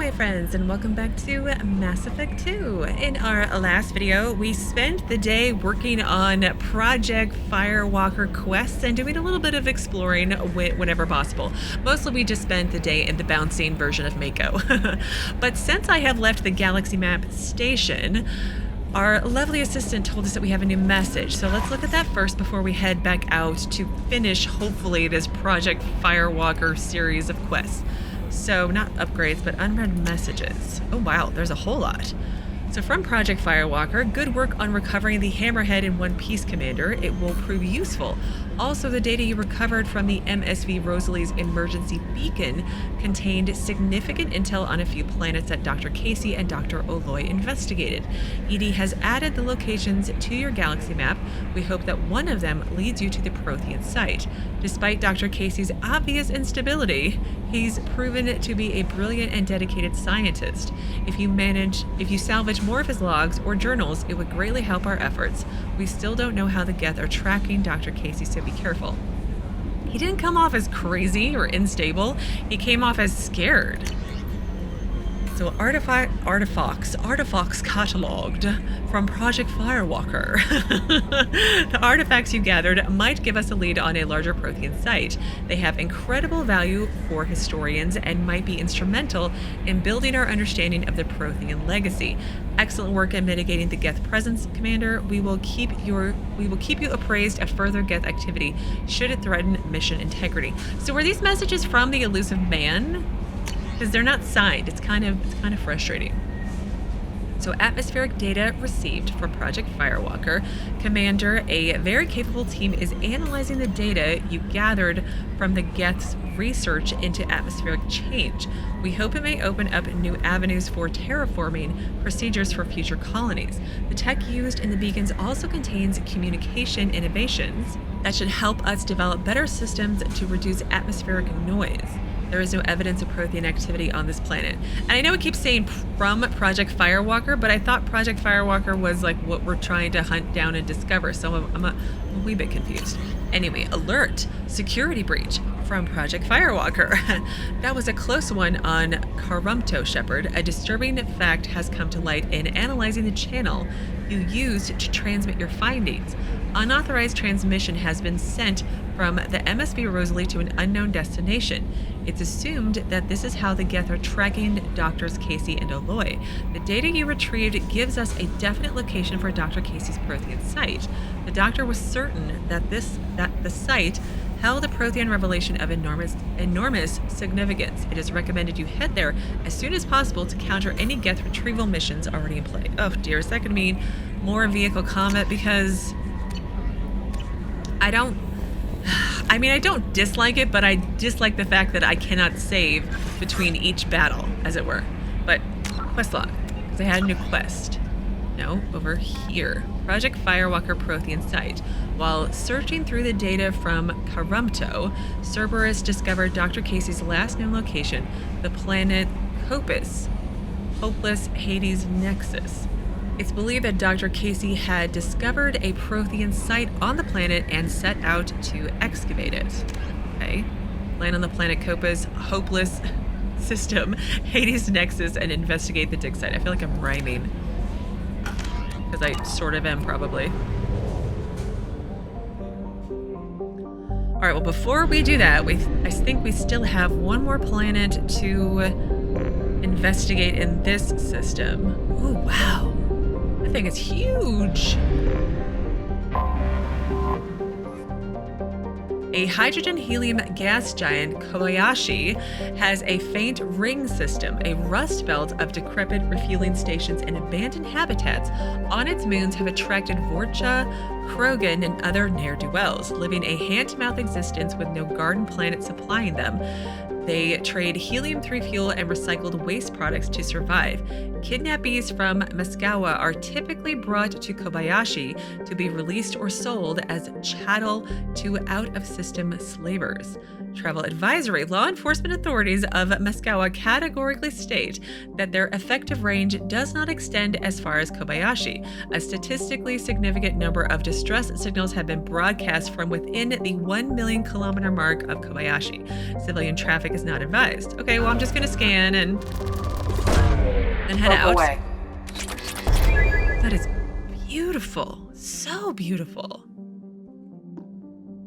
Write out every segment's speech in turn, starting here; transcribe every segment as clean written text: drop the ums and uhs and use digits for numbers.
my friends, and welcome back to Mass Effect 2. In our last video, we spent the day working on Project Firewalker quests and doing a little bit of exploring whenever possible. Mostly we just spent the day in the bouncing version of Mako. But since I have left the galaxy map station, our lovely assistant told us that we have a new message. So let's look at that first before we head back out to finish, hopefully, this Project Firewalker series of quests. So, not upgrades, but unread messages. Oh wow, there's a whole lot. So from Project Firewalker, good work on recovering the Hammerhead in one piece, Commander. It will prove useful. Also, the data you recovered from the MSV Rosalie's emergency beacon contained significant intel on a few planets that Dr. Cayce and Dr. Oloy investigated. ED has added the locations to your galaxy map. We hope that one of them leads you to the Prothean site. Despite Dr. Cayce's obvious instability, he's proven to be a brilliant and dedicated scientist. If you salvage more of his logs or journals, it would greatly help our efforts. We still don't know how the Geth are tracking Dr. Cayce, so be careful. He didn't come off as crazy or unstable. He came off as scared. So artifacts cataloged from Project Firewalker. The artifacts you gathered might give us a lead on a larger Prothean site. They have incredible value for historians and might be instrumental in building our understanding of the Prothean legacy. Excellent work in mitigating the Geth presence, Commander. We will keep you appraised of further Geth activity should it threaten mission integrity. So were these messages from the elusive man? Because they're not signed. It's kind of frustrating. So atmospheric data received from Project Firewalker. Commander, a very capable team is analyzing the data you gathered from the Geth's research into atmospheric change. We hope it may open up new avenues for terraforming procedures for future colonies. The tech used in the beacons also contains communication innovations that should help us develop better systems to reduce atmospheric noise. There is no evidence of Prothean activity on this planet. And I know it keeps saying from Project Firewalker, but I thought Project Firewalker was like what we're trying to hunt down and discover, so I'm a wee bit confused. Anyway, alert! Security breach from Project Firewalker. That was a close one on Karumto, Shepard. A disturbing fact has come to light in analyzing the channel you used to transmit your findings. Unauthorized transmission has been sent from the MSV Rosalie to an unknown destination. It's assumed that this is how the Geth are tracking Drs. Cayce and Oloy. The data you retrieved gives us a definite location for Dr. Cayce's Prothean site. The Doctor was certain that the site held a Prothean revelation of enormous significance. It is recommended you head there as soon as possible to counter any Geth retrieval missions already in play. Oh dear, is that going to mean more vehicle combat? Because I don't dislike it, but I dislike the fact that I cannot save between each battle, as it were. But quest log, because I had a new quest. No, over here. Project Firewalker Prothean site. While searching through the data from Karumto, Cerberus discovered Dr. Cayce's last known location, the planet Copus, Hoplos Hades Nexus. It's believed that Dr. Cayce had discovered a Prothean site on the planet and set out to excavate it. Okay. Land on the planet Copus, Hoplos system, Hades Nexus, and investigate the dig site. I feel like I'm rhyming. Because I sort of am, probably. Alright, well, before we do that, I think we still have one more planet to investigate in this system. Oh, wow. That thing is huge. A hydrogen-helium gas giant, Kobayashi, has a faint ring system, a rust belt of decrepit refueling stations and abandoned habitats on its moons have attracted Vorcha, Krogan, and other ne'er-do-wells, living a hand-to-mouth existence with no garden planet supplying them. They trade helium-3 fuel and recycled waste products to survive. Kidnappees from Moscow are typically brought to Kobayashi to be released or sold as chattel to out-of-system slavers. Travel advisory. Law enforcement authorities of Moscow categorically state that their effective range does not extend as far as Kobayashi. A statistically significant number of distress signals have been broadcast from within the 1 million kilometer mark of Kobayashi. Civilian traffic is not advised. Okay, well, I'm just going to scan and Then head out. Away. That is beautiful. So beautiful.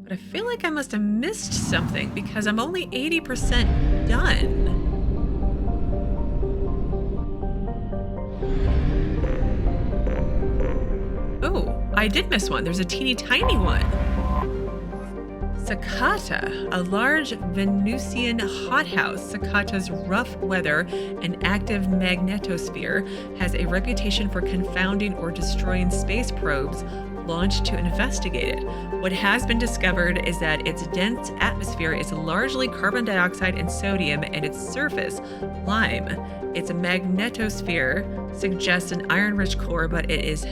But I feel like I must have missed something because I'm only 80% done. Oh, I did miss one. There's a teeny tiny one. Sakata, a large Venusian hothouse. Sakata's rough weather and active magnetosphere has a reputation for confounding or destroying space probes launched to investigate it. What has been discovered is that its dense atmosphere is largely carbon dioxide and sodium, and its surface, lime. Its magnetosphere suggests an iron-rich core, but its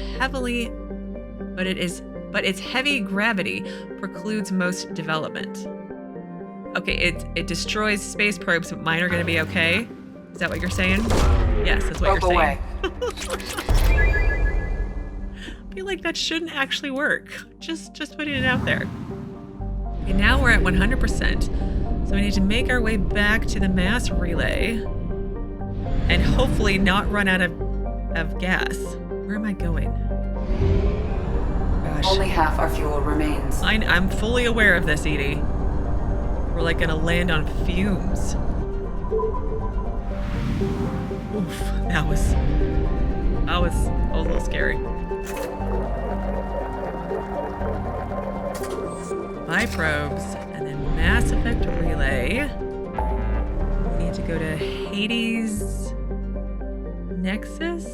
heavy gravity precludes most development. Okay, it destroys space probes, but mine are going to be okay? Is that what you're saying? Yes, that's what you're saying. I feel like that shouldn't actually work. Just putting it out there. Okay, now we're at 100%. So we need to make our way back to the mass relay and hopefully not run out of gas. Where am I going? Gosh. Only half our fuel remains. I'm fully aware of this, Edie. We're like gonna land on fumes. Oof, that was a little scary. Buy probes, and then Mass Effect Relay. We need to go to Hades Nexus.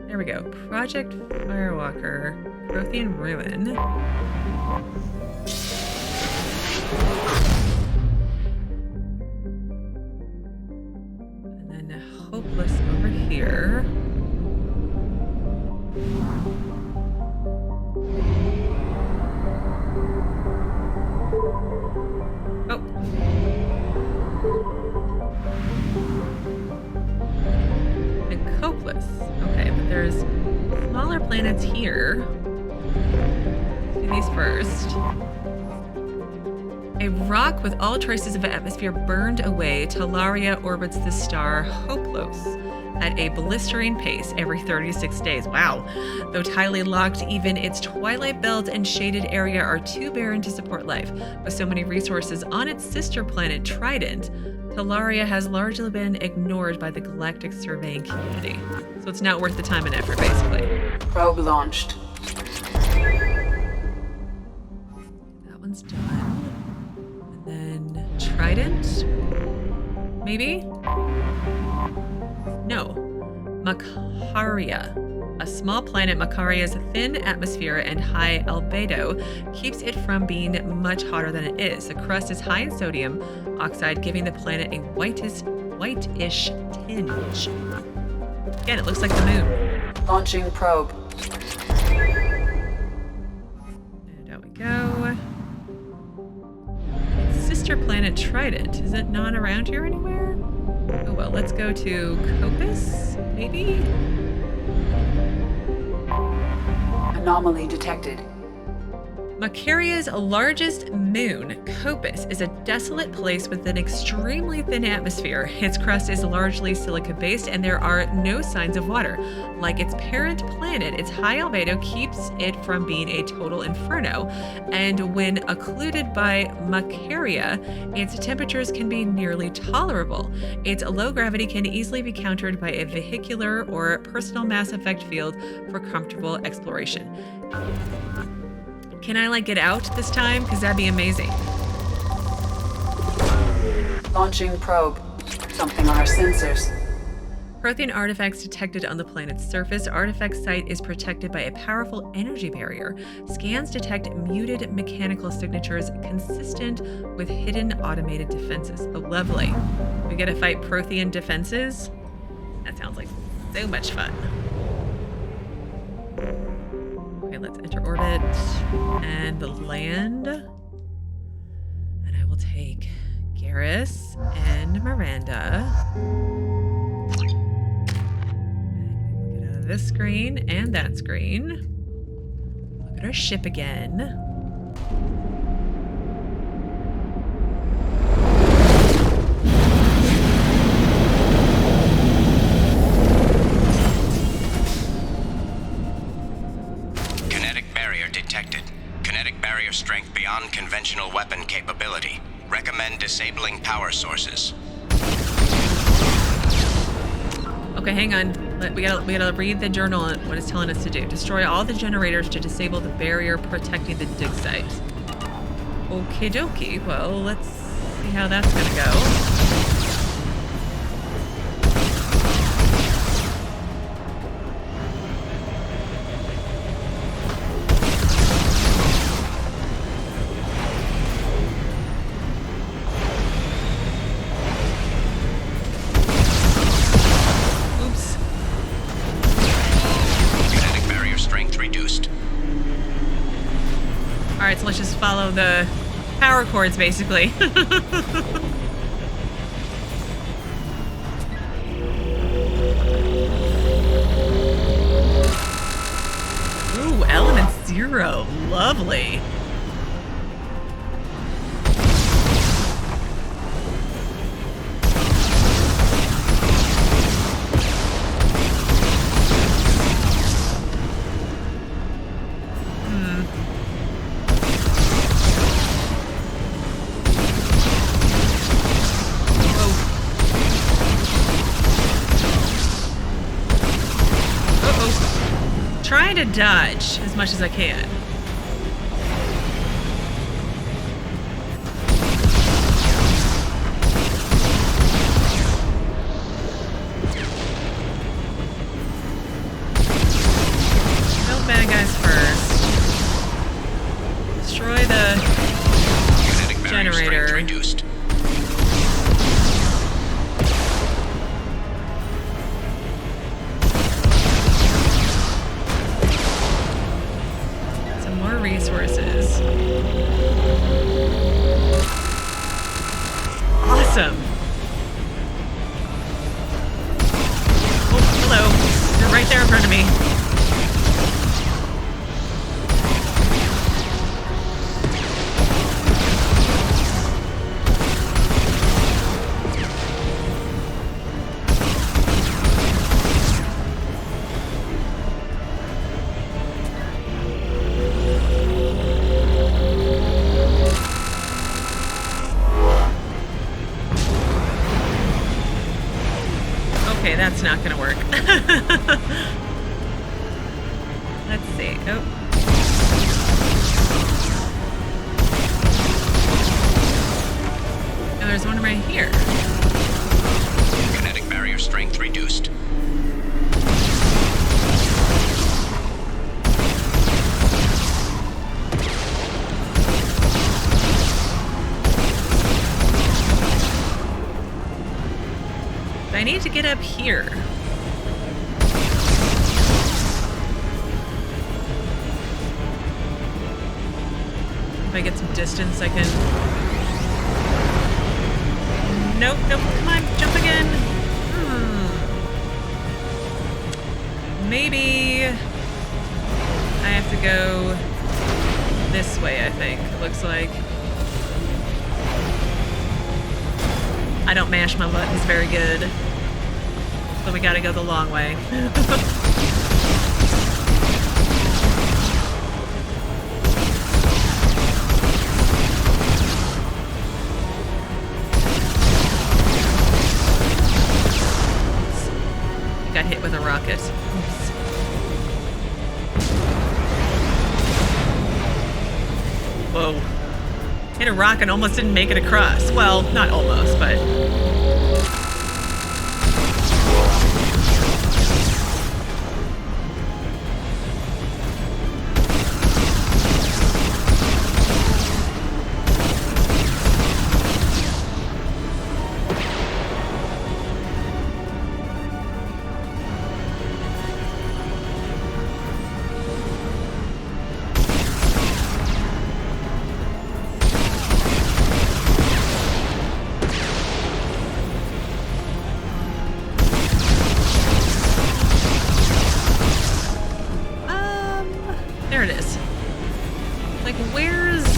There we go. Project Firewalker. Prothean Ruin. And then Hoplos over here. Oh. And Hoplos. Okay, but there's smaller planets here. Let's do these first. A rock with all traces of atmosphere burned away, Talaria orbits the star Hoplos at a blistering pace every 36 days. Wow. Though tightly locked, even its twilight belt and shaded area are too barren to support life. With so many resources on its sister planet Trident, Talaria has largely been ignored by the galactic surveying community. So it's not worth the time and effort, basically. Probe launched. That one's done. And then Trident? Maybe? No. Makaria. A small planet, Makaria's thin atmosphere and high albedo keeps it from being much hotter than it is. The crust is high in sodium oxide, giving the planet a whitish tinge. Again, it looks like the moon. Launching probe. And out we go. Sister planet Trident. Is it not around here anywhere? Oh well, let's go to Cayce, maybe? Anomaly detected. Makaria's largest moon, Cayce, is a desolate place with an extremely thin atmosphere. Its crust is largely silica-based, and there are no signs of water. Like its parent planet, its high albedo keeps it from being a total inferno, and when occluded by Makaria, its temperatures can be nearly tolerable. Its low gravity can easily be countered by a vehicular or personal mass effect field for comfortable exploration. Can I, get out this time? Because that'd be amazing. Launching probe. Something on our sensors. Prothean artifacts detected on the planet's surface. Artifact site is protected by a powerful energy barrier. Scans detect muted mechanical signatures consistent with hidden automated defenses. Oh, lovely. We get to fight Prothean defenses? That sounds like so much fun. Okay, let's enter orbit and land. And I will take Garrus and Miranda. And we will get out of this screen and that screen. Look at our ship again. barrier detected. Kinetic barrier strength beyond conventional weapon capability. Recommend disabling power sources. Okay, hang on. We gotta read the journal and what it's telling us to do. Destroy all the generators to disable the barrier protecting the dig site. Okie dokie. Well, let's see how that's gonna go. Alright, so let's just follow the power cords, basically. Ooh, element 0. Lovely. Trying to dodge as much as I can. Kill bad guys first. Destroy the generator. Reduced. Resources. Awesome. Oh, hello. You're right there in front of me. Okay, that's not gonna work. Let's see. Oh. Oh, there's one right here. Kinetic barrier strength reduced. I need to get up here. If I get some distance, I can... Nope, nope, come on, jump again. Maybe... I have to go this way, I think. It looks like... I don't mash my buttons very good. So we gotta go the long way. Got hit with a rocket. Oops. Whoa. Hit a rock and almost didn't make it across. Well, not almost, but... There it is. Like, where's the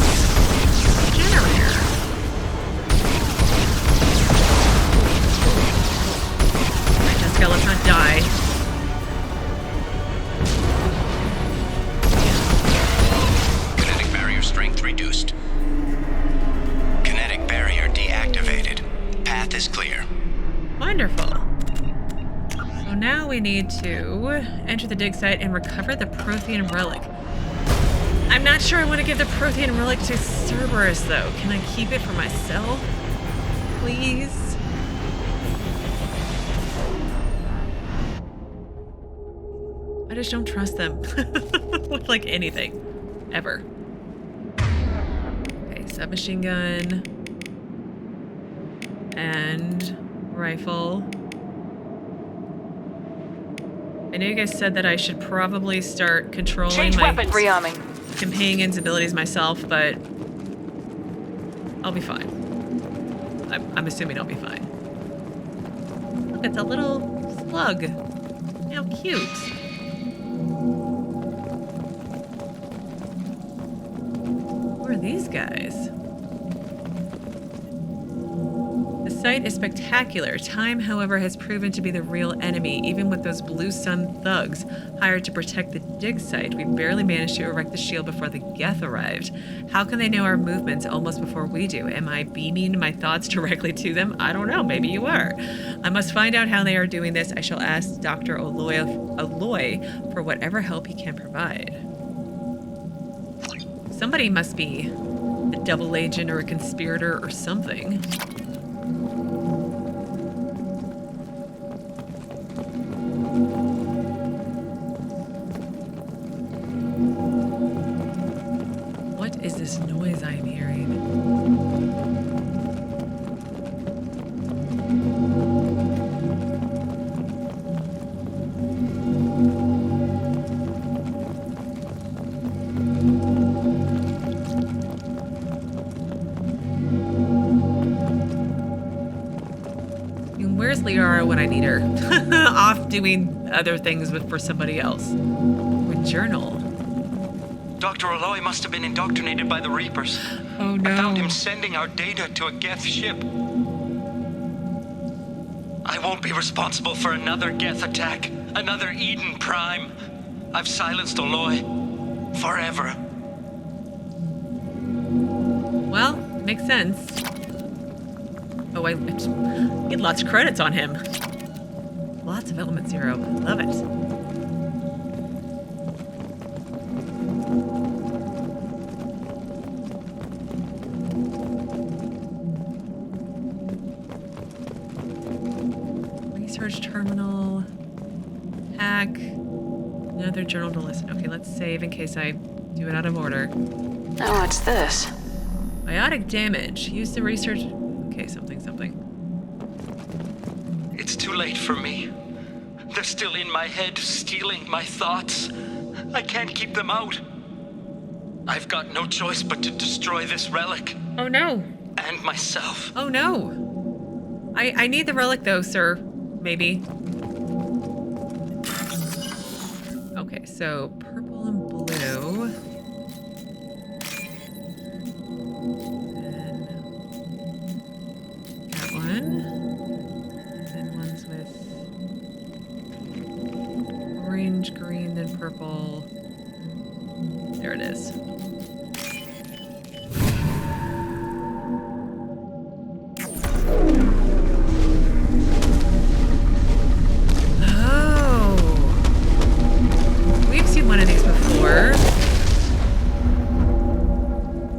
generator? Alright, Jessica, let's not die. we need to enter the dig site and recover the Prothean relic. I'm not sure I want to give the Prothean relic to Cerberus, though. Can I keep it for myself? Please? I just don't trust them with, like, anything. Ever. Okay, submachine gun. And rifle. I know you guys said that I should probably start controlling my companion's abilities myself, but I'll be fine. I'm assuming I'll be fine. Look, it's a little slug. How cute. Who are these guys? The site is spectacular. Time, however, has proven to be the real enemy, even with those Blue Sun thugs hired to protect the dig site. We barely managed to erect the shield before the Geth arrived. How can they know our movements almost before we do? Am I beaming my thoughts directly to them? I don't know. Maybe you are. I must find out how they are doing this. I shall ask Dr. Aloy for whatever help he can provide. Somebody must be a double agent or a conspirator or something. What is this noise I'm hearing? Where's Liara when I need her? Off doing other things for somebody else. Or journal. Dr. Aloy must have been indoctrinated by the Reapers. Oh no. I found him sending our data to a Geth ship. I won't be responsible for another Geth attack, another Eden Prime. I've silenced Aloy. Forever. Well, makes sense. Oh, I get lots of credits on him. Lots of Element Zero. Love it. Research terminal. Hack. Another journal to listen. Okay, let's save in case I do it out of order. Oh, what's this? Biotic damage. Use the research... Okay, something. It's too late for me. They're still in my head, stealing my thoughts. I can't keep them out. I've got no choice but to destroy this relic. Oh no. And myself. Oh no. I need the relic though, sir. Maybe. Okay, so purple and blue. Orange, green, then purple. There it is. Oh. We've seen one of these before.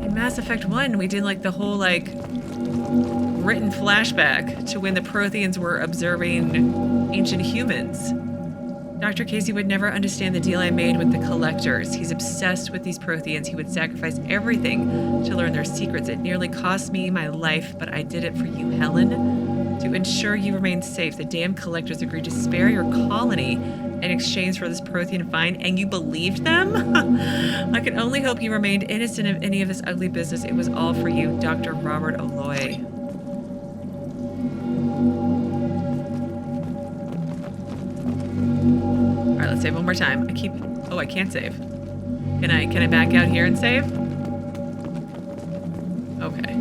In Mass Effect 1, we did like the whole like written flashback to when the Protheans were observing ancient humans. Dr. Cayce would never understand the deal I made with the Collectors. He's obsessed with these Protheans. He would sacrifice everything to learn their secrets. It nearly cost me my life, but I did it for you, Helen. To ensure you remain safe, the damn Collectors agreed to spare your colony in exchange for this Prothean find, and you believed them? I can only hope you remained innocent of any of this ugly business. It was all for you, Dr. Robert Aloy. Alright, let's save one more time. I can't save. Can I back out here and save? Okay.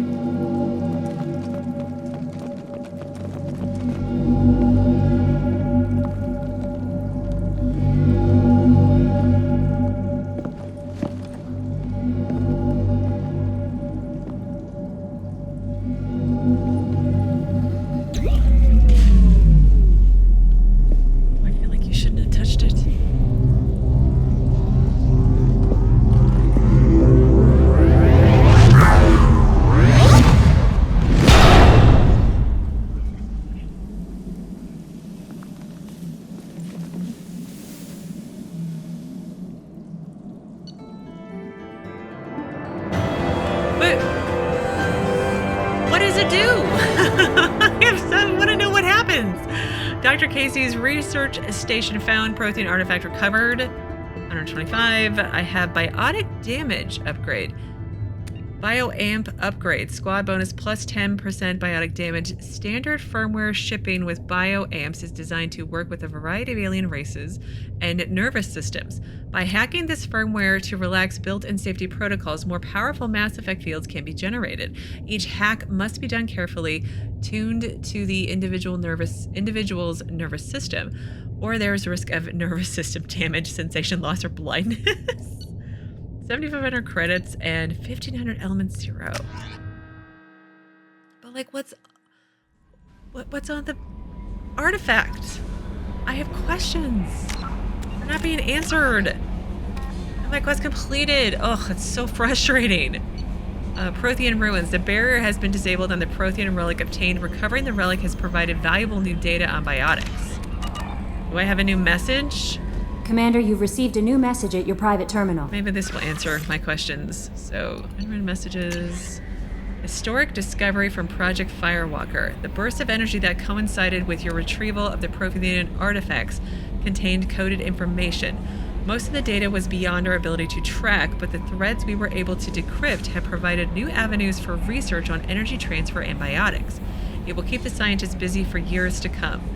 does it do? I want to know what happens. Dr. Cayce's research station found Prothean artifact recovered. 125. I have biotic damage upgrade. Bioamp upgrade. Squad bonus plus 10% biotic damage. Standard firmware shipping with bioamps is designed to work with a variety of alien races and nervous systems. By hacking this firmware to relax built-in safety protocols, more powerful Mass Effect fields can be generated. Each hack must be done carefully, tuned to the individual's nervous system, or there's risk of nervous system damage, sensation loss, or blindness. 7,500 credits and 1,500 elements 0. But like, what's on the artifact? I have questions. They're not being answered. And my quest completed. Ugh, it's so frustrating. Prothean ruins. The barrier has been disabled and the Prothean relic obtained. Recovering the relic has provided valuable new data on biotics. Do I have a new message? Commander, you've received a new message at your private terminal. Maybe this will answer my questions. So, unread messages. Historic discovery from Project Firewalker. The burst of energy that coincided with your retrieval of the Prothean artifacts contained coded information. Most of the data was beyond our ability to track, but the threads we were able to decrypt have provided new avenues for research on energy transfer and biotics. It will keep the scientists busy for years to come.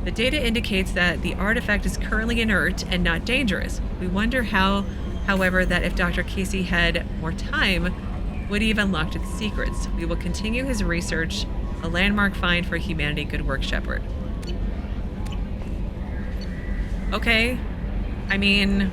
The data indicates that the artifact is currently inert and not dangerous. We wonder however, that if Dr. Cayce had more time, would he have unlocked its secrets? We will continue his research. A landmark find for humanity. Good work, Shepard. Okay. I mean,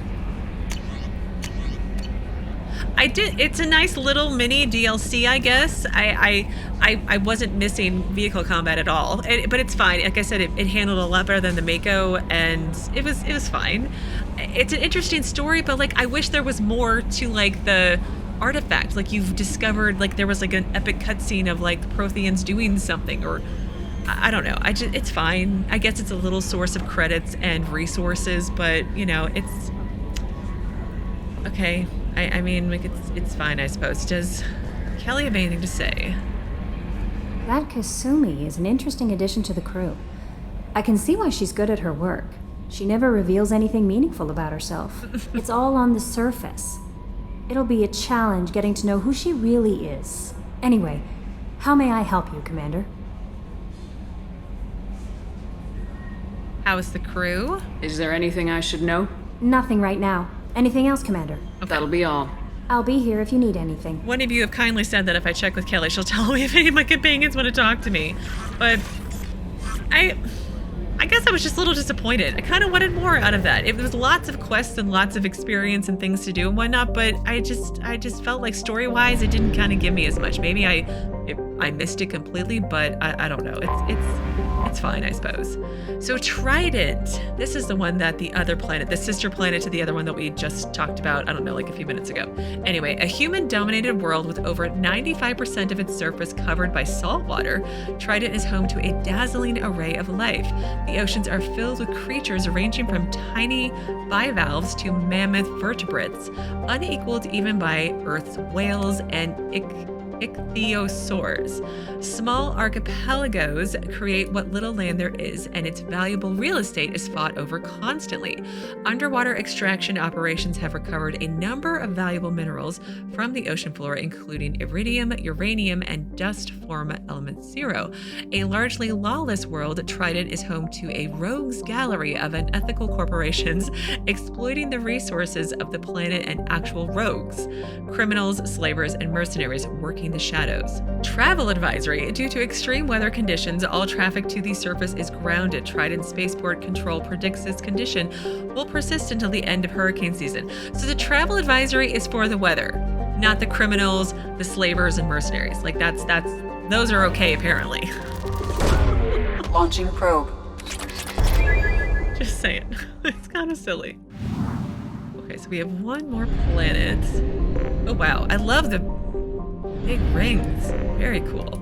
it's a nice little mini DLC, I guess. I wasn't missing vehicle combat at all, but it's fine. Like I said, it handled a lot better than the Mako, and it was fine. It's an interesting story, but like I wish there was more to like the artifact. Like you've discovered, like there was like an epic cutscene of like the Protheans doing something, or I don't know. It's fine. I guess it's a little source of credits and resources, but you know, it's okay. I mean, like it's fine, I suppose. Does Kelly have anything to say? That Kasumi is an interesting addition to the crew. I can see why she's good at her work. She never reveals anything meaningful about herself. It's all on the surface. It'll be a challenge getting to know who she really is. Anyway, how may I help you, Commander? How is the crew? Is there anything I should know? Nothing right now. Anything else, Commander? Okay. That'll be all. I'll be here if you need anything. One of you have kindly said that if I check with Kelly, she'll tell me if any of my companions want to talk to me. But I guess I was just a little disappointed. I kind of wanted more out of that. It was lots of quests and lots of experience and things to do and whatnot, but I just felt like story-wise, it didn't kind of give me as much. Maybe I missed it completely, but I don't know. It's fine, I suppose. So Trident, this is the one that the other planet, the sister planet to the other one that we just talked about, I don't know, like a few minutes ago. Anyway, a human-dominated world with over 95% of its surface covered by salt water, Trident is home to a dazzling array of life. The oceans are filled with creatures ranging from tiny bivalves to mammoth vertebrates, unequaled even by Earth's whales and ichthyosaurs. Small archipelagos create what little land there is, and its valuable real estate is fought over constantly. Underwater extraction operations have recovered a number of valuable minerals from the ocean floor, including iridium, uranium, and dust form element 0. A largely lawless world, Trident is home to a rogues gallery of unethical corporations exploiting the resources of the planet and actual rogues, criminals, slavers, and mercenaries working the shadows. Travel advisory. Due to extreme weather conditions, all traffic to the surface is grounded. Trident Spaceport Control predicts this condition will persist until the end of hurricane season. So the travel advisory is for the weather, not the criminals, the slavers, and mercenaries. Like that's those are okay apparently. Launching probe. Just saying. It's kind of silly. Okay, so we have one more planet. Oh wow, I love the big rings. Very cool.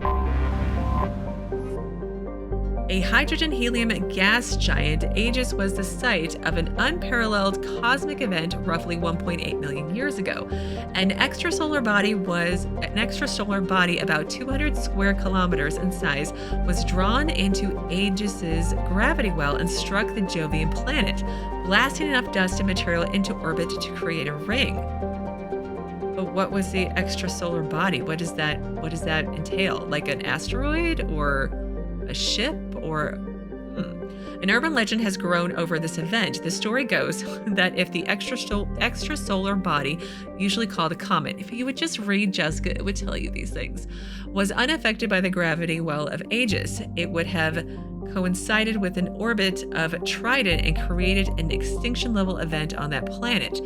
A hydrogen-helium gas giant, Aegis was the site of an unparalleled cosmic event roughly 1.8 million years ago. An extrasolar body about 200 square kilometers in size was drawn into Aegis's gravity well and struck the Jovian planet, blasting enough dust and material into orbit to create a ring. But what was the extrasolar body? What does that entail? Like an asteroid or a ship or An urban legend has grown over this event. The story goes that if the extrasolar body, usually called a comet, if you would just read Jesika, it would tell you these things, was unaffected by the gravity well of Aegis, it would have coincided with an orbit of Trident and created an extinction level event on that planet.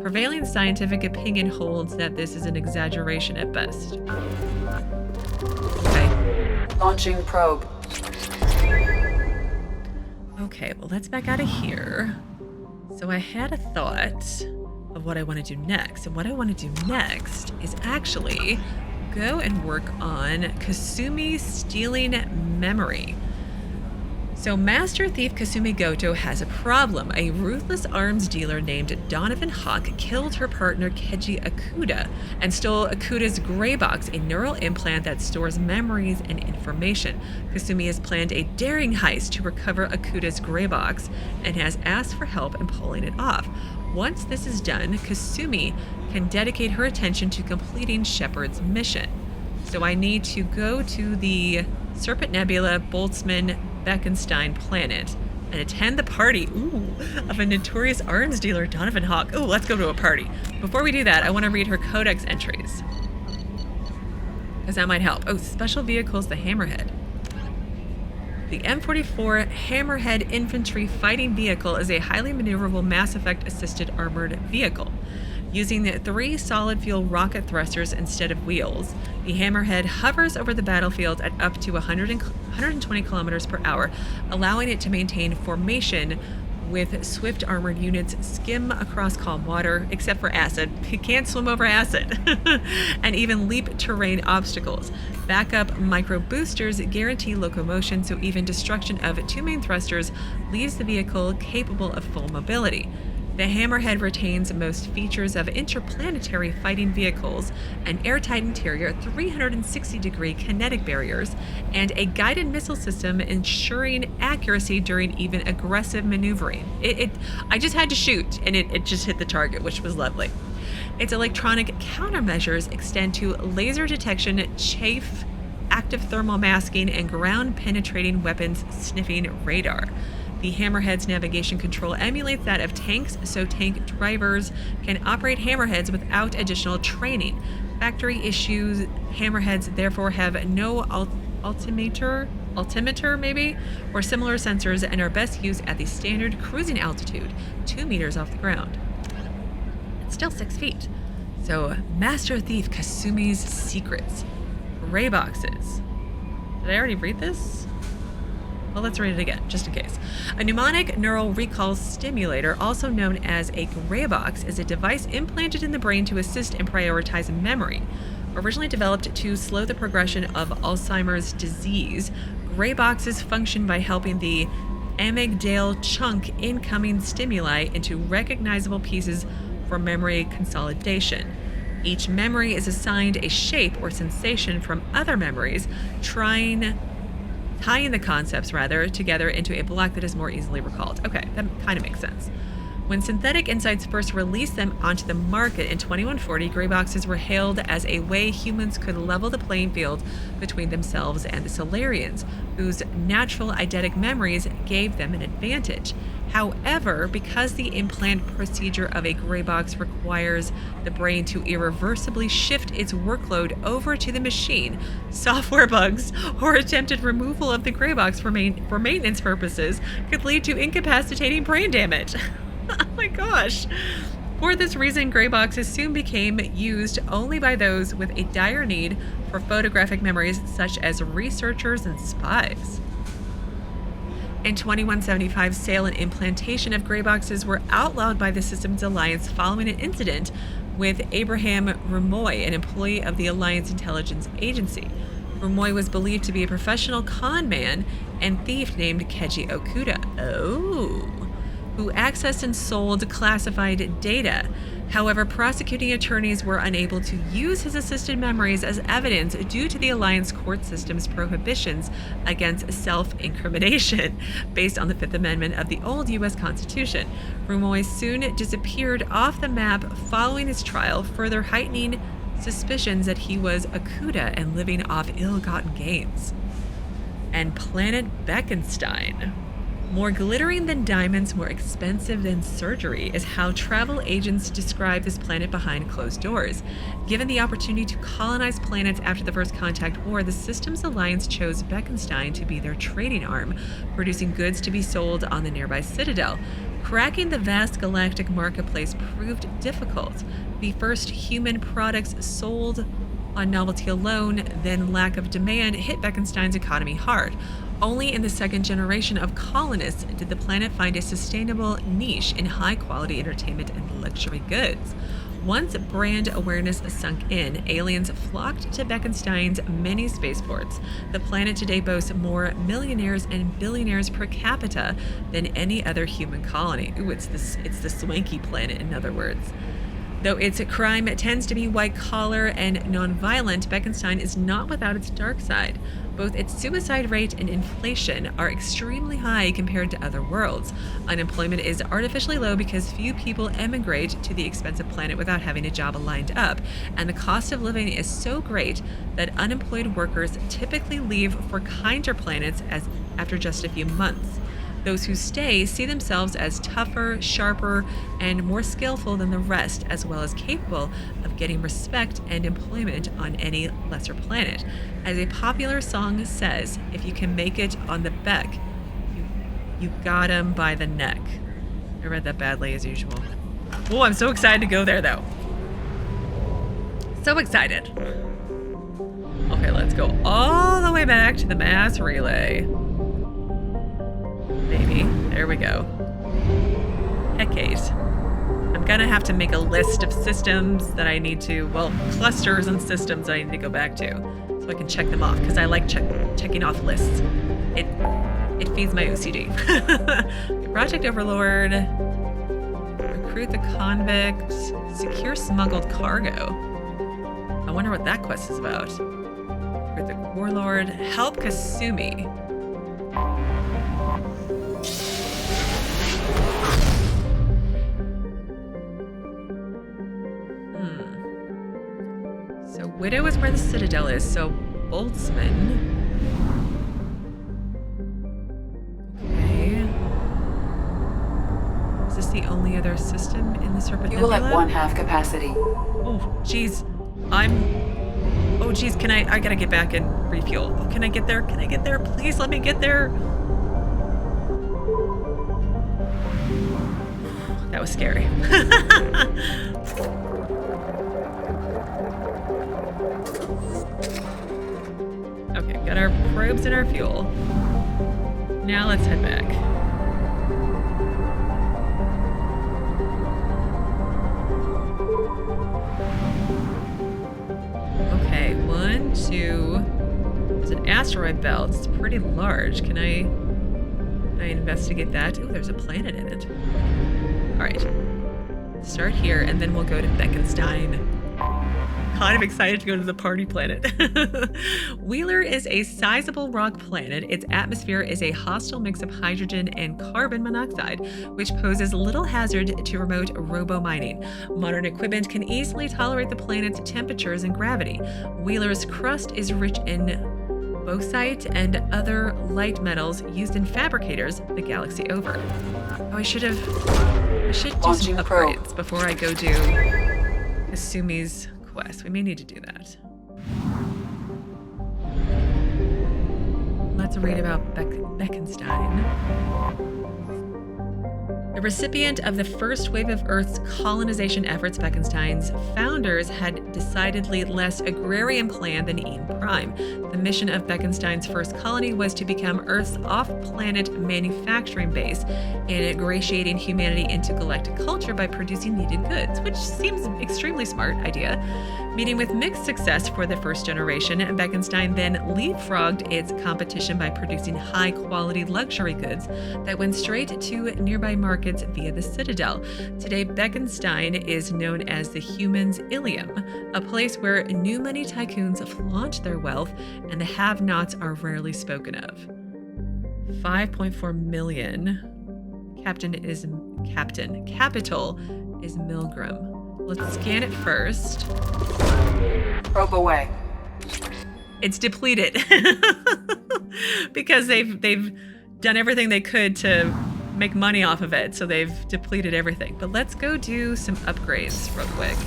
Prevailing scientific opinion holds that this is an exaggeration at best. Okay. Launching probe. Okay, well, let's back out of here. So I had a thought of what I want to do next. And what I want to do next is actually go and work on Kasumi stealing memory. So Master Thief Kasumi Goto has a problem. A ruthless arms dealer named Donovan Hock killed her partner Keiji Okuda and stole Okuda's Graybox, a neural implant that stores memories and information. Kasumi has planned a daring heist to recover Okuda's Graybox and has asked for help in pulling it off. Once this is done, Kasumi can dedicate her attention to completing Shepard's mission. So I need to go to the Serpent Nebula Boltzmann Beckenstien planet and attend the party of a notorious arms dealer, Donovan Hock. Let's go to a party. Before we do that, I want to read her Codex entries, because that might help. Special vehicles, the Hammerhead. The M44 Hammerhead infantry fighting vehicle is a highly maneuverable Mass Effect assisted armored vehicle. Using 3 solid fuel rocket thrusters instead of wheels, the Hammerhead hovers over the battlefield at up to 120 kilometers per hour, allowing it to maintain formation with swift armored units skim across calm water, except for acid. It can't swim over acid. And even leap terrain obstacles. Backup micro boosters guarantee locomotion, so even destruction of 2 main thrusters leaves the vehicle capable of full mobility. The Hammerhead retains most features of interplanetary fighting vehicles, an airtight interior, 360-degree kinetic barriers, and a guided missile system ensuring accuracy during even aggressive maneuvering. I just had to shoot, and it just hit the target, which was lovely. Its electronic countermeasures extend to laser detection, chafe, active thermal masking, and ground-penetrating weapons sniffing radar. The Hammerhead's navigation control emulates that of tanks, so tank drivers can operate Hammerheads without additional training. Factory issues Hammerheads therefore have no altimeter maybe, or similar sensors, and are best used at the standard cruising altitude, 2 meters off the ground. It's still 6 feet. So, Master Thief Kasumi's secrets. Grayboxes. Did I already read this? Well, let's read it again, just in case. A mnemonic neural recall stimulator, also known as a Graybox, is a device implanted in the brain to assist in prioritizing memory. Originally developed to slow the progression of Alzheimer's disease, Grayboxes function by helping the amygdala chunk incoming stimuli into recognizable pieces for memory consolidation. Each memory is assigned a shape or sensation from other memories, tying the concepts, together into a block that is more easily recalled. Okay, that kind of makes sense. When Synthetic Insights first released them onto the market in 2140, Grayboxes were hailed as a way humans could level the playing field between themselves and the Solarians, whose natural eidetic memories gave them an advantage. However, because the implant procedure of a Graybox requires the brain to irreversibly shift its workload over to the machine, software bugs or attempted removal of the Graybox for maintenance purposes could lead to incapacitating brain damage. Oh my gosh. For this reason, Grayboxes soon became used only by those with a dire need for photographic memories, such as researchers and spies. In 2175, sale and implantation of Grayboxes were outlawed by the Systems Alliance following an incident with Abraham Rumoy, an employee of the Alliance Intelligence Agency. Rumoi was believed to be a professional con man and thief named Keiji Okuda. Who accessed and sold classified data. However, prosecuting attorneys were unable to use his assisted memories as evidence due to the Alliance court system's prohibitions against self-incrimination based on the Fifth Amendment of the old U.S. Constitution. Rumoi soon disappeared off the map following his trial, further heightening suspicions that he was Okuda and living off ill-gotten gains. And planet Beckenstien. More glittering than diamonds, more expensive than surgery is how travel agents describe this planet behind closed doors. Given the opportunity to colonize planets after the First Contact War, the Systems Alliance chose Beckenstien to be their trading arm, producing goods to be sold on the nearby Citadel. Cracking the vast galactic marketplace proved difficult. The first human products sold on novelty alone, then lack of demand, hit Beckenstien's economy hard. Only in the second generation of colonists did the planet find a sustainable niche in high-quality entertainment and luxury goods. Once brand awareness sunk in, aliens flocked to Beckenstien's many spaceports. The planet today boasts more millionaires and billionaires per capita than any other human colony. Ooh, it's the swanky planet, in other words. Though its crime tends to be white-collar and non-violent, Beckenstien is not without its dark side. Both its suicide rate and inflation are extremely high compared to other worlds. Unemployment is artificially low because few people emigrate to the expensive planet without having a job lined up, and the cost of living is so great that unemployed workers typically leave for kinder planets after just a few months. Those who stay see themselves as tougher, sharper, and more skillful than the rest, as well as capable of getting respect and employment on any lesser planet. As a popular song says, if you can make it on the Beck, you got him by the neck. I read that badly as usual. Oh, I'm so excited to go there, though. So excited. Okay, let's go all the way back to the mass relay. Maybe. There we go. Hecate. I'm gonna have to make a list of systems that I need to, well, clusters and systems that I need to go back to so I can check them off, because I like checking off lists. It feeds my OCD. Project Overlord. Recruit the convict. Secure smuggled cargo. I wonder what that quest is about. Recruit the warlord. Help Kasumi. So Widow is where the Citadel is, so Boltzmann. Okay. Is this the only other system in the Serpent Fuel Nebula? at 1/2 capacity. Oh, jeez. Oh, jeez, I gotta get back and refuel. Oh, can I get there? Can I get there? Please let me get there. That was scary. Okay, got our probes and our fuel. Now let's head back. Okay, 1, 2. There's an asteroid belt. It's pretty large. Can I investigate that? Oh, there's a planet in it. All right. Start here, and then we'll go to Beckenstien. Kind of excited to go to the party planet. Wheeler is a sizable rock planet. Its atmosphere is a hostile mix of hydrogen and carbon monoxide, which poses little hazard to remote robo-mining. Modern equipment can easily tolerate the planet's temperatures and gravity. Wheeler's crust is rich in bauxite and other light metals used in fabricators the galaxy over. Oh, I should do some upgrades before I go do Kasumi's quest. We may need to do that. Let's read about Beckenstien. The recipient of the first wave of Earth's colonization efforts, Beckenstien's founders had decidedly less agrarian plan than Eden Prime. The mission of Beckenstien's first colony was to become Earth's off-planet manufacturing base and ingratiating humanity into galactic culture by producing needed goods, which seems an extremely smart idea. Meeting with mixed success for the first generation, Beckenstien then leapfrogged its competition by producing high-quality luxury goods that went straight to nearby markets via the Citadel. Today, Beckenstien is known as the Humans' Ilium, a place where new money tycoons flaunt their wealth and the have-nots are rarely spoken of. 5.4 million. Capital is Milgram. Let's scan it first. Probe away. It's depleted because they've done everything they could to make money off of it, so they've depleted everything. But let's go do some upgrades real quick.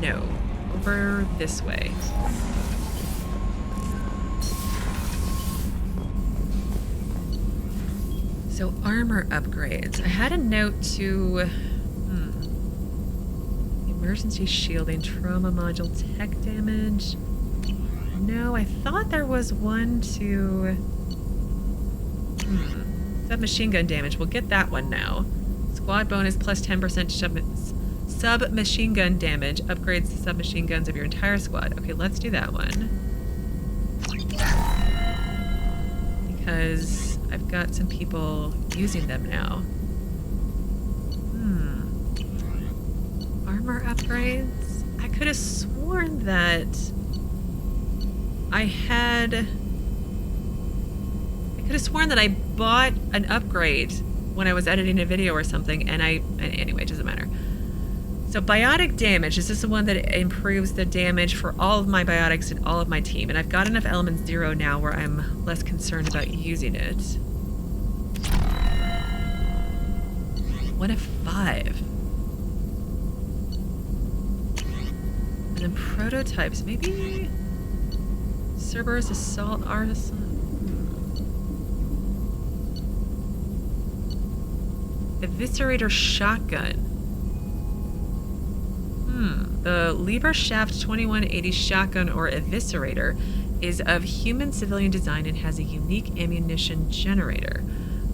No, over this way. So armor upgrades. I had a note to emergency shielding, trauma module, tech damage. No, I thought there was one to submachine gun damage. We'll get that one now. Squad bonus plus 10% submachine gun damage. Upgrades the submachine guns of your entire squad. Okay, let's do that one. Because I've got some people using them now. Armor upgrades? I could have sworn that I bought an upgrade when I was editing a video or something, and anyway, it doesn't matter. So biotic damage, is this the one that improves the damage for all of my biotics and all of my team? And I've got enough element 0 now where I'm less concerned about using it. 1 of 5. And then prototypes, maybe Cerberus Assault Artisan. Eviscerator Shotgun. The Lieber Shaft 2180 Shotgun or Eviscerator is of human civilian design and has a unique ammunition generator.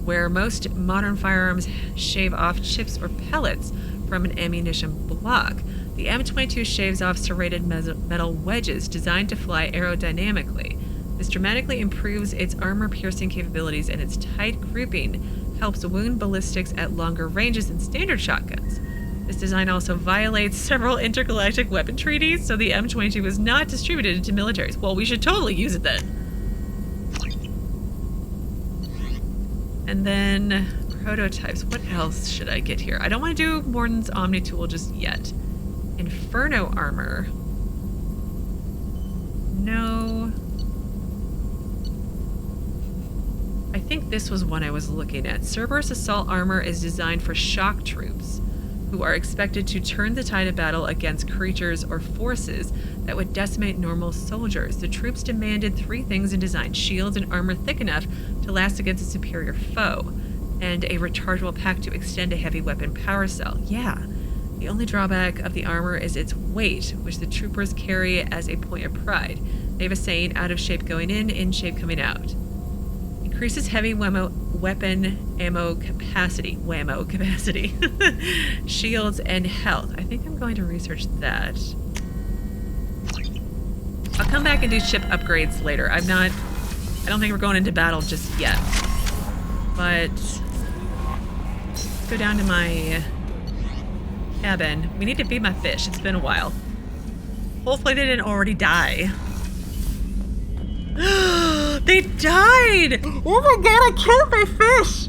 Where most modern firearms shave off chips or pellets from an ammunition block, the M22 shaves off serrated metal wedges designed to fly aerodynamically. This dramatically improves its armor-piercing capabilities, and its tight grouping helps wound ballistics at longer ranges than standard shotguns. This design also violates several intergalactic weapon treaties, so the M22 was not distributed into militaries. Well, we should totally use it then. And then prototypes. What else should I get here? I don't want to do Morton's Omni Tool just yet. Inferno armor. No. I think this was one I was looking at. Cerberus Assault Armor is designed for shock troops, who are expected to turn the tide of battle against creatures or forces that would decimate normal soldiers. The troops demanded 3 things in design: shields and armor thick enough to last against a superior foe, and a rechargeable pack to extend a heavy weapon power cell. Yeah. The only drawback of the armor is its weight, which the troopers carry as a point of pride. They have a saying, out of shape going in shape coming out. Increases heavy weapon ammo capacity. Whammo capacity. Shields and health. I think I'm going to research that. I'll come back and do ship upgrades later. I don't think we're going into battle just yet. But let's go down to my cabin. We need to feed my fish. It's been a while. Hopefully they didn't already die. They died! Oh my god, I killed my fish!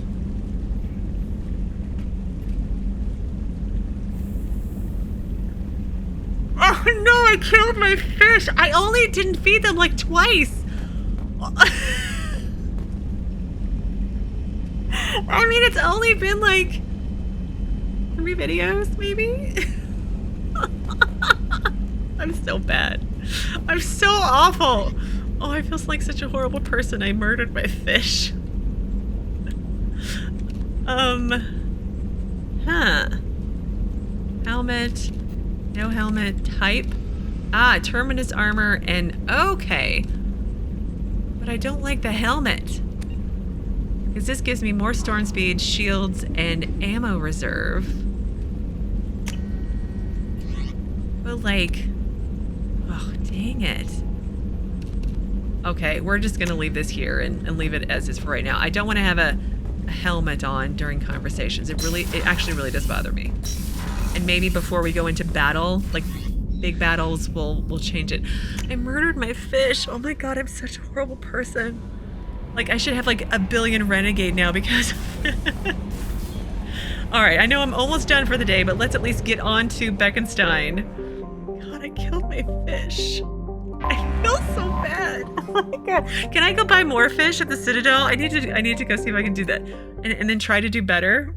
Oh no, I killed my fish! I only didn't feed them like twice! I mean, it's only been like 3 videos, maybe? I'm so bad. I'm so awful. Oh, I feel like such a horrible person. I murdered my fish. Huh. Helmet. No helmet. Type. Terminus armor and okay. But I don't like the helmet. Because this gives me more storm speed, shields, and ammo reserve. But like, oh, dang it. Okay, we're just gonna leave this here and leave it as is for right now. I don't want to have a helmet on during conversations. It actually really does bother me. And maybe before we go into battle, like big battles, we'll change it. I murdered my fish. Oh my god, I'm such a horrible person. Like I should have like a billion renegade now because all right, I know I'm almost done for the day, but let's at least get on to Beckenstien. God, I killed my fish. I feel so bad. Oh my god. Can I go buy more fish at the Citadel? I need to go see if I can do that. And then try to do better.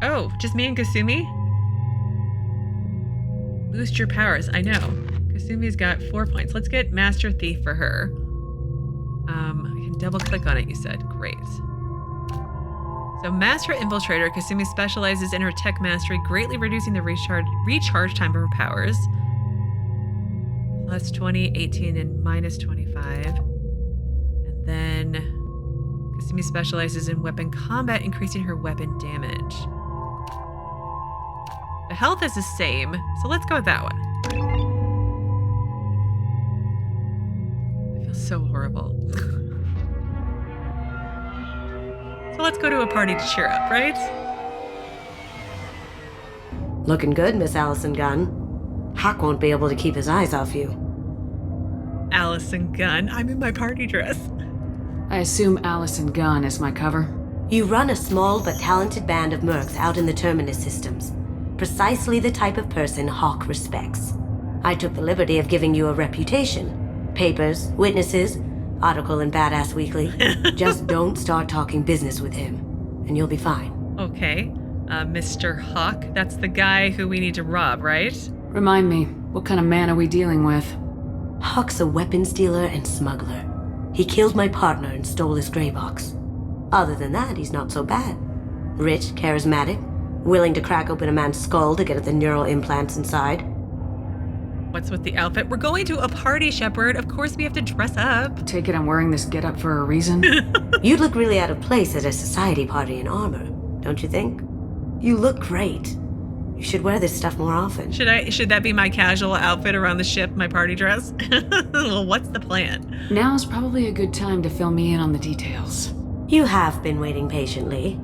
Oh, just me and Kasumi? Boost your powers. I know. Kasumi's got 4 points. Let's get Master Thief for her. I can double click on it, you said. Great. So Master Infiltrator, Kasumi specializes in her tech mastery, greatly reducing the recharge time of her powers. Plus 20, 18, and minus 25. And then Kasumi specializes in weapon combat, increasing her weapon damage. The health is the same, so let's go with that one. I feel so horrible. So let's go to a party to cheer up, right? Looking good, Miss Alison Gunn. Hock won't be able to keep his eyes off you. Alison Gunn. I'm in my party dress. I assume Alison Gunn is my cover. You run a small but talented band of mercs out in the Terminus systems. Precisely the type of person Hock respects. I took the liberty of giving you a reputation. Papers, witnesses, article in Badass Weekly. Just don't start talking business with him, and you'll be fine. Okay. Mr. Hock, that's the guy who we need to rob, right? Remind me, what kind of man are we dealing with? Hock's a weapons dealer and smuggler. He killed my partner and stole his Graybox. Other than that, he's not so bad. Rich, charismatic, willing to crack open a man's skull to get at the neural implants inside. What's with the outfit? We're going to a party, Shepard. Of course we have to dress up. Take it I'm wearing this getup for a reason? You'd look really out of place at a society party in armor, don't you think? You look great. You should wear this stuff more often. Should that be my casual outfit around the ship, my party dress? Well, what's the plan? Now's probably a good time to fill me in on the details. You have been waiting patiently.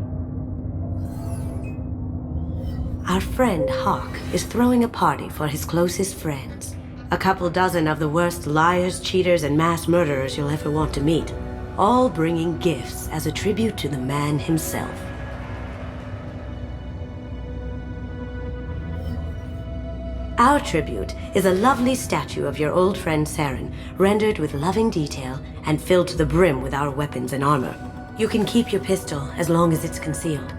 Our friend Hock is throwing a party for his closest friends. A couple dozen of the worst liars, cheaters, and mass murderers you'll ever want to meet. All bringing gifts as a tribute to the man himself. Our tribute is a lovely statue of your old friend Saren, rendered with loving detail and filled to the brim with our weapons and armor. You can keep your pistol as long as it's concealed.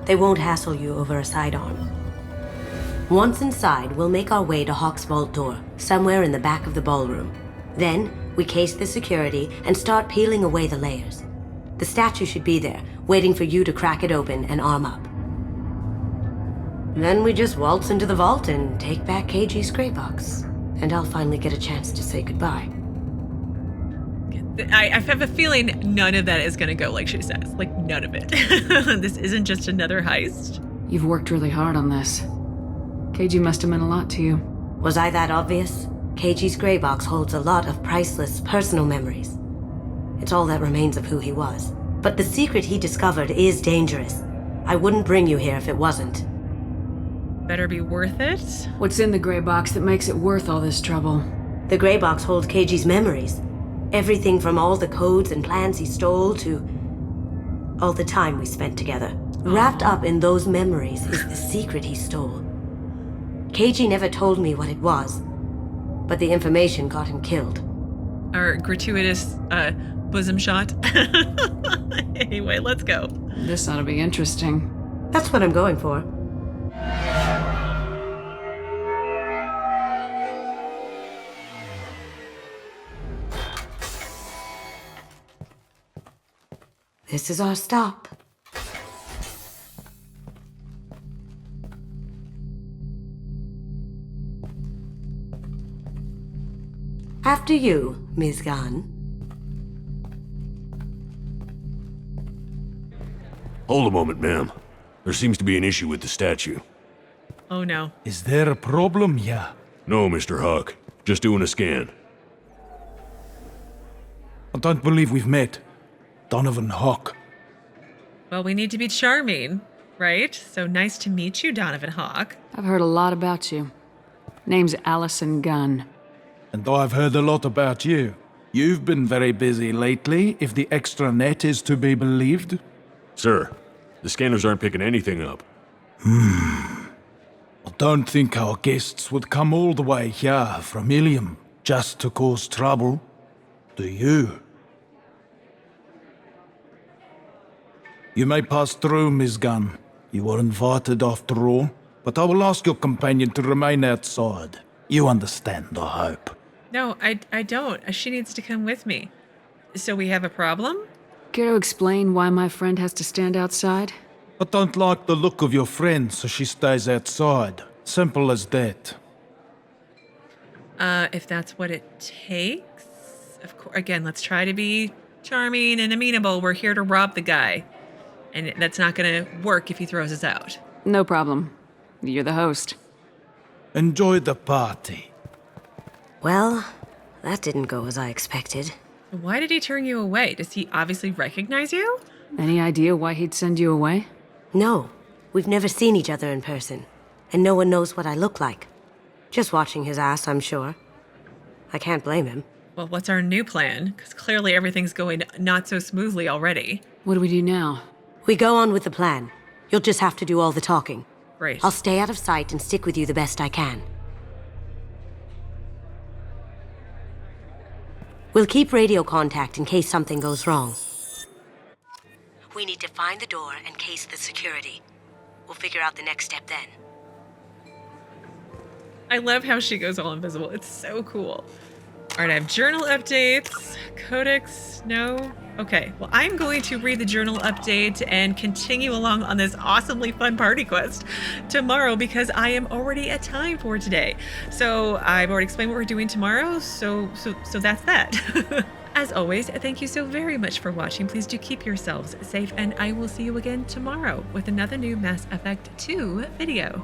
They won't hassle you over a sidearm. Once inside, we'll make our way to Hock's vault door, somewhere in the back of the ballroom. Then, we case the security and start peeling away the layers. The statue should be there, waiting for you to crack it open and arm up. Then we just waltz into the vault and take back Keiji's Graybox. And I'll finally get a chance to say goodbye. I have a feeling none of that is going to go like she says. Like, none of it. This isn't just another heist. You've worked really hard on this. Keiji must have meant a lot to you. Was I that obvious? Keiji's Graybox holds a lot of priceless personal memories. It's all that remains of who he was. But the secret he discovered is dangerous. I wouldn't bring you here if it wasn't. Better be worth it. What's in the Graybox that makes it worth all this trouble? The Graybox holds Keiji's memories. Everything from all the codes and plans he stole to all the time we spent together. Wrapped up in those memories is the secret he stole. Keiji never told me what it was, but the information got him killed. Our gratuitous bosom shot. Anyway, let's go. This ought to be interesting. That's what I'm going for. This is our stop. After you, Ms. Gunn. Hold a moment, ma'am. There seems to be an issue with the statue. Oh no. Is there a problem here? No, Mr. Hock. Just doing a scan. I don't believe we've met. Donovan Hock. Well, we need to be charming, right? So nice to meet you, Donovan Hock. I've heard a lot about you. Name's Alison Gunn. And I've heard a lot about you. You've been very busy lately, if the extranet is to be believed. Sir, the scanners aren't picking anything up. I don't think our guests would come all the way here from Ilium just to cause trouble. Do you? You may pass through, Ms. Gunn. You were invited after all, but I will ask your companion to remain outside. You understand, I hope. No, I don't. She needs to come with me. So we have a problem? Care to explain why my friend has to stand outside? I don't like the look of your friend, so she stays outside. Simple as that. If that's what it takes. Of course, again, let's try to be charming and amenable. We're here to rob the guy. And that's not gonna work if he throws us out. No problem. You're the host. Enjoy the party. Well, that didn't go as I expected. Why did he turn you away? Does he obviously recognize you? Any idea why he'd send you away? No, we've never seen each other in person, and no one knows what I look like. Just watching his ass, I'm sure. I can't blame him. Well, what's our new plan? Because clearly everything's going not so smoothly already. What do we do now? We go on with the plan. You'll just have to do all the talking. Great. I'll stay out of sight and stick with you the best I can. We'll keep radio contact in case something goes wrong. We need to find the door and case the security. We'll figure out the next step then. I love how she goes all invisible. It's so cool. All right, I have journal updates. Codex, no? Okay, well, I'm going to read the journal update and continue along on this awesomely fun party quest tomorrow because I am already at time for today. So I've already explained what we're doing tomorrow, so that's that. As always, thank you so very much for watching. Please do keep yourselves safe, and I will see you again tomorrow with another new Mass Effect 2 video.